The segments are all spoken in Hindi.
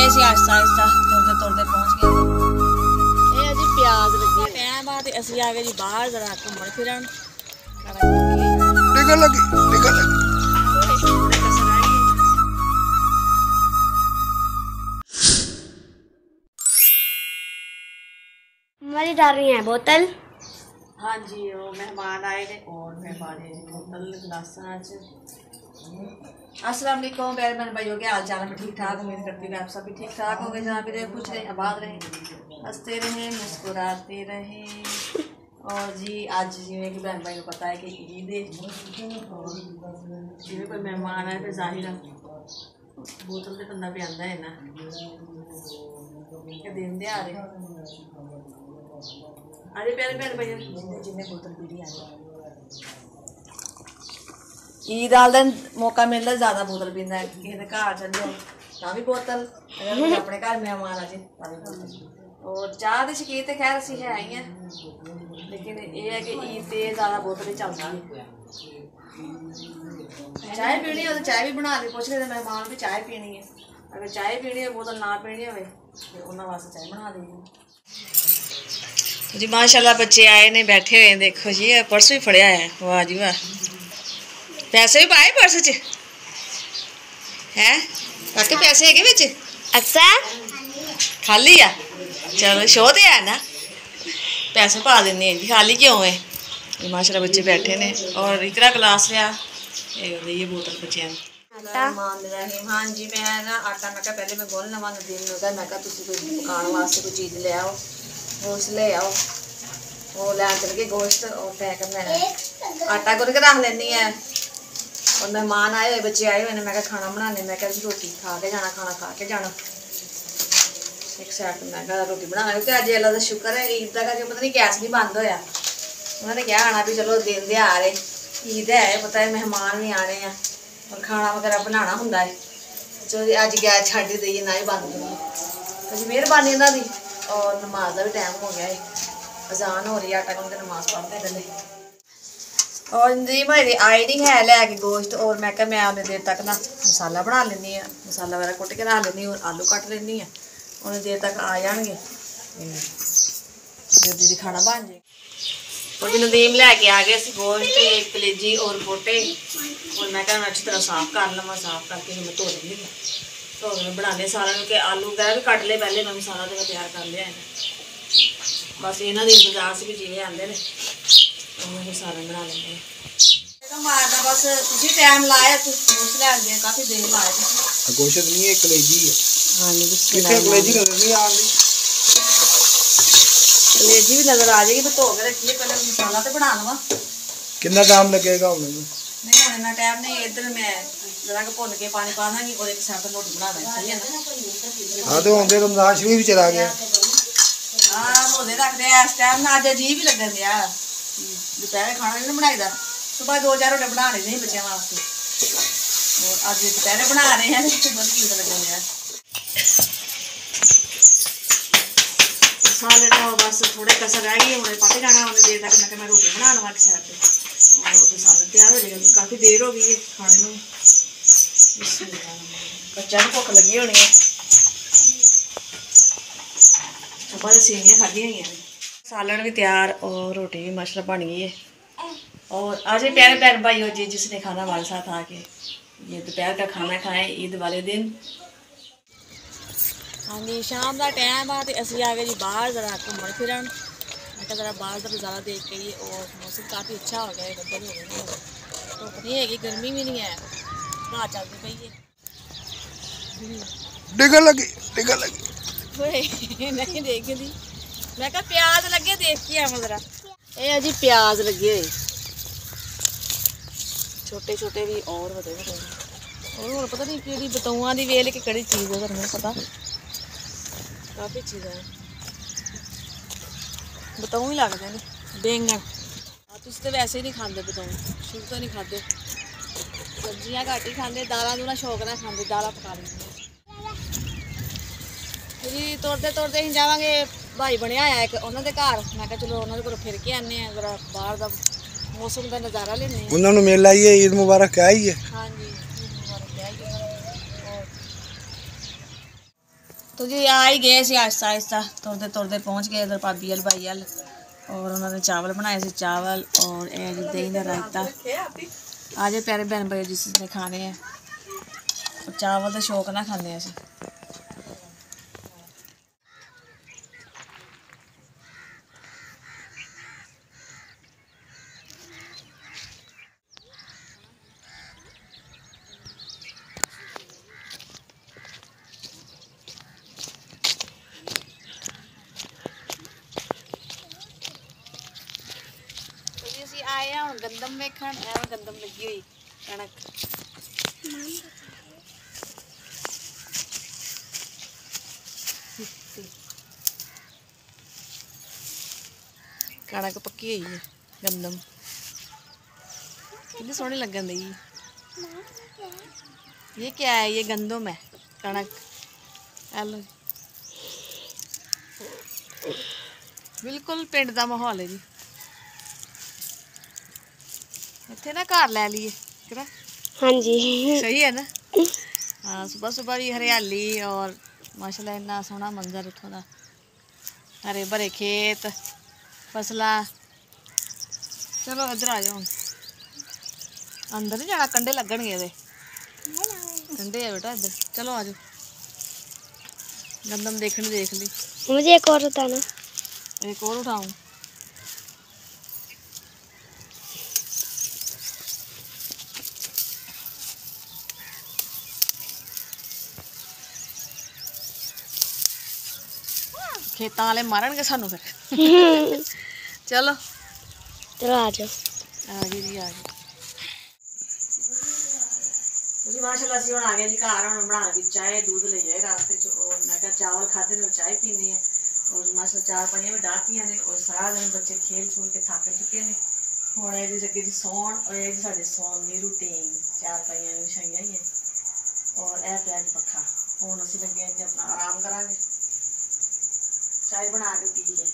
गए सी आहिस्ता आहिस्ता तुरते तुरते पहुंच गए। ये जी प्याज लगे टाइम बाद असि आ गए जी बाहर जरा घूमन फिरन। निकल लगी हमारी डाल रही है बोतल। हाँ जी वो मेहमान आए थे और मेहमान बोतल गिलासा। अस्सलाम वालेकुम प्यारे बहन भाइयों, के हाल चाल में ठीक ठाक उम्मीद करती हूँ आप सब भी ठीक ठाक होंगे। जहाँ भी रहे खुश रहें आबाद रहें हंसते रहें मुस्कुराते रहें। और जी आज जिमें कि बहन भाई को पता है कि ईद है और जिमें कोई मेहमान आए फिर जाहिर बोतल तो बंदा भी आंदा है ना दिन दे आ रहे अरे प्यारे बहन भाई जिन्हें जिन्हें बोतल पी रही ईद आल दिन मौका मिलता ज़्यादा बोतल पींदा है। किसी के घर चल जाओ तां भी बोतल, अगर अपने घर मेहमान आ जाए तां भी बोतल। और चाह के शकीन तो खैर असी है ही हैं, लेकिन ये है कि ईद ते ज़्यादा बोतल ही चलती है। चाय पीनी हो तो चाय भी बना दी, पूछ लेते मेहमान भी चाय पीनी है। अगर चाय पीनी हो बोतल ना पीनी हो तो उन्होंने वास्ते चाय बना दी जी। माशाल्लाह बच्चे आए ने बैठे हुए हैं, देखो जी पर्स भी फड़िया है। वाह जी वाह, पैसे भी पाए पर्स च हैं काके पैसे है बिच? अच्छा खाली आ, चलो शो तो है ना, पैसे पा देने जी, खाली क्यों है। माशाल्लाह बच्चे बैठे ने और इकरा क्लास लिया ये बोतल बच्चे हाँ जी मैं ना आटा मैं क्या पहले मैं गोल लवा नदीम ने कहा मैं तुम कोई पकाने वास्ते कोई चीज़ ले आओ, गोश्त ले आओ। वो लैन चल गए गोश्त और पैक मैं आटा गुन के रख लेनी है। और मेहमान आए हुए बच्चे आए हुए मैं खाना बनाने, मैं रोटी खा के जाना, खाना खा के जाना। एक साइड मैं रोटी बनाना क्योंकि अज अल्लाह का शुक्र है ईद का करके पता नहीं गैस नहीं बंद होया। उन्होंने क्या आना भी चलो दिन दे आ रहे ईद है, पता है मेहमान भी आने हैं और खाना वगैरह बनाना होंगे है। चलो अज गैस छड़ दी ना ही बंद करी अज मेहरबानी इन्हों की। और नमाज का भी टाइम हो गया है, अजान हो रही है, आटा गुन के नमाज पढ़ते पहले। और जी भाई आई नहीं है लैके गोश्त और मैं क्या मैं उन्नी देर तक ना मसाला बना लेनी है, मसाला वगैरह कुट के रख लेनी और आलू कट लेनी है। उन्नी देर तक आ जाएंगे जल्दी दी खाना बन जाए। और भी नदीम लैके आ गए अस गोश्त कलेजी और बोटे और मैं क्या अच्छी तरह साफ कर लवा, साफ करके मैं धो लेंगी, धो के मैं बना लिया सारा क्योंकि आलू वगैरह भी कट ले पहले मैं मसाला तो तैयार कर लिया है। बस इन्हों के इंतजार से भी जिन्हें आते हैं फिर सारे बना लेंगे मारना। बस तुम टाइम लाया गोश्त लैन काफ़ी देर लाया गोश्त नहीं है कलेजी है। हाँ जी कलेजी नजर नहीं आ रही, कलेजी भी नजर आ जाएगी। तो धो के रखिए पहले मसाला तो बना लवा। कितना टाइम लगेगा उन्हें? नहीं होने ना टाइम नहीं, इधर मैं जरा भुन के पानी पा देंगी और एक साथ रोटी बना देंगे, सही है ना। हाँ तो होंगे रमजान शरीफ भी चला गया। हाँ होने रखते हैं इस टाइम ना, अज अजीब ही लगन दिया दोपहर खाना नहीं बनाई दा, सुबह 2-4 रोटी बना रहे थे बच्चों वास्ते और अज दोपहर बना रहे हैं बल्कि लगन दिया। मसाले तो बस थोड़े कसर रह गई, हमने पक जाना उन्हें देर तक मैं रोटी बना लवा एक साइड पर और मसाला तैयार हो जाएगा। काफ़ी देर हो गई है खाने में, बच्चों को भुख लगी होनी है। सुबह सेवियाँ खाधी हुई हैं, सालन भी तैयार और रोटी भी माशाल्लाह बन गई है। और आज प्यारे बहन भाई जी जिसने खाना हमारे साथ आके ये दोपहर का खाना खाएं ईद वाले दिन। हाँ जी शाम का टाइम आ तो असी आ गए जी बाहर जरा घूमन फिरन। मैं जरा बाहर का नज़ारा देख के ही और मौसम काफ़ी अच्छा हो गया है, बदल हो गए धुप नहीं हैगी, गर्मी भी नहीं है, हवा चलती पई है। निकल लगी नहीं देखी थी मैं क्या प्याज लगे देख के आवा जरा। ये जी प्याज लगे हुए छोटे छोटे भी और बड़े बड़े और पता नहीं कि बतौआ की वेल कि कड़ी चीज़ है तुम्हें पता, काफ़ी चीज़ है बतऊ ही लगते हैं। बैंगन तुम तो वैसे ही नहीं खाते बतऊ, शुरू तो नहीं खाते, सब्जियां घट ही खाते, दाल दूना शौक ना खाते, दाल पका लेंगे जी। तुरते तुरते अं जावे भाई बनया है एक उन्होंने घर, मैं क्या चलो उन्होंने को फिर के आने जरा बाहर का मौसम का नज़ारा लेने। उन्होंने मिल आई है, ईद मुबारक क्या ही है। हाँ जी ईद मुबारक क्या ही है। तो जी आ ही गए सी आहिस्ता आहिस्ता तुरते तुरते पहुँच गए इधर भाभी अल भाई अल और उन्होंने चावल बनाए थे चावल और दही का रायता आज प्यारे बहन भाई जिसने खाने हैं और चावल तो शौक ना खाने अस आए हूँ गंदम वेखण गंदम लगी हुई कणक कणक पक्की हुई है गंदम कितनी सोहनी लगन दी। ये क्या है? ये गंदम है कणक। हेलो बिल्कुल पिंड का माहौल है जी। इतने ना घर लै लीए किरा। हाँ जी सही है ना। हाँ सुबह सुबह भी हरियाली और माशाल्लाह इन्ना सोहना मंजर उठों का हरे भरे खेत फसला। चलो इधर आ जाओ अंदर नहीं जाना कंडे लगन गए कंडे है बेटा इधर। चलो आ जाओ गंदम देखने देख ली। मुझे एक और बताना। एक और उठाऊं खेतों वाले मारनगे सानू फिर। चलो चलो आ जाओ। आ गए जी आ गए जी माशाल्लाह असीं हुण आ गए जी घर। हुण बना दी चाय दूध ले जाए रास्ते च और मैं कहा चावल खाते ने चाय पीने हैं और माशाल्लाह चार पानियां भी डाकियां ने और सारा दिन बच्चे खेल छूल के थक चुके ने। हुण ये जी अगे जी सौण और ये जी साडे सौण दी रूटीन चार पाइयां विछाइयां ही है और ए पिया पक्खा। हुण असीं लगे जी अपना आराम करांगे चाय बना के पी के।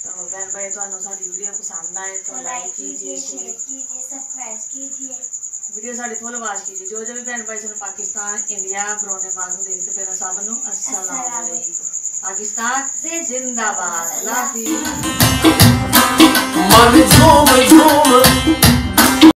तो बहन भाई तो साडी वीडियो पसंद आए तो लाइक कीजिए शेयर कीजिए सब्सक्राइब कीजिए वीडियो साडी फुल वाच कीजिए। जो भी बहन भाई सन पाकिस्तान इंडिया बरोने मांग देखते पे सबनू अस्सलाम वालेकुम। पाकिस्तान जिंदाबाद। अल्लाह हाफिज़।